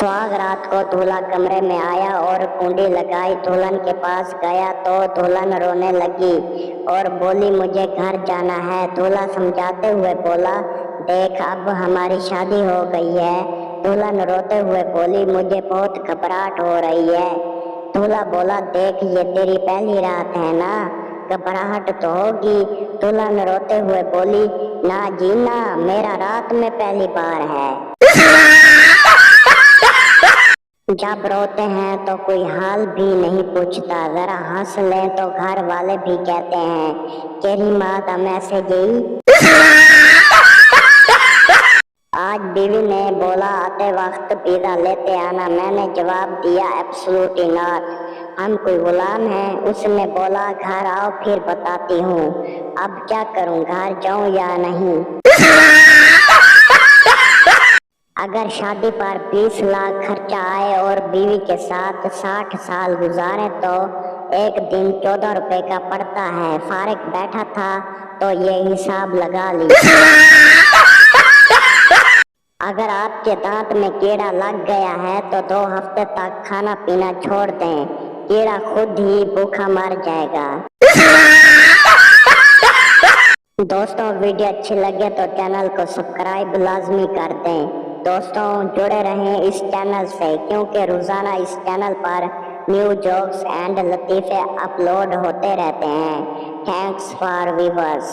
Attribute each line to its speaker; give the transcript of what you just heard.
Speaker 1: सुहाग रात को दूल्हा कमरे में आया और कुंडी लगाई। दुल्हन के पास गया तो दुल्हन रोने लगी और बोली, मुझे घर जाना है। दूल्हा समझाते हुए बोला, देख अब हमारी शादी हो गई है। दुल्हन रोते हुए बोली, मुझे बहुत घबराहट हो रही है। दूल्हा बोला, देख ये तेरी पहली रात है ना, घबराहट तो होगी। दुल्हन रोते हुए बोली, ना जी ना, मेरा रात में पहली बार है। जब रोते हैं तो कोई हाल भी नहीं पूछता, जरा हंस लें तो घर वाले भी कहते हैं, तेरी माँ तो ऐसे गई। आज बीवी ने बोला, आते वक्त पिज़्ज़ा लेते आना। मैंने जवाब दिया, एब्सोल्युटली नॉट, हम कोई गुलाम हैं। उसने बोला, घर आओ फिर बताती हूँ। अब क्या करूँ, घर जाऊँ या नहीं? अगर शादी पर 20 लाख खर्चा आए और बीवी के साथ 60 साल गुजारे तो एक दिन 14 रुपए का पड़ता है। फारिग बैठा था तो ये हिसाब लगा ली। अगर आपके दांत में कीड़ा लग गया है तो 2 हफ्ते तक खाना पीना छोड़ दें, कीड़ा खुद ही भूखा मर जाएगा। दोस्तों, वीडियो अच्छी लगे तो चैनल को सब्सक्राइब लाजमी कर दें। दोस्तों, जुड़े रहें इस चैनल से, क्योंकि रोजाना इस चैनल पर न्यू जोक्स एंड लतीफ़े अपलोड होते रहते हैं। Thanks for viewers.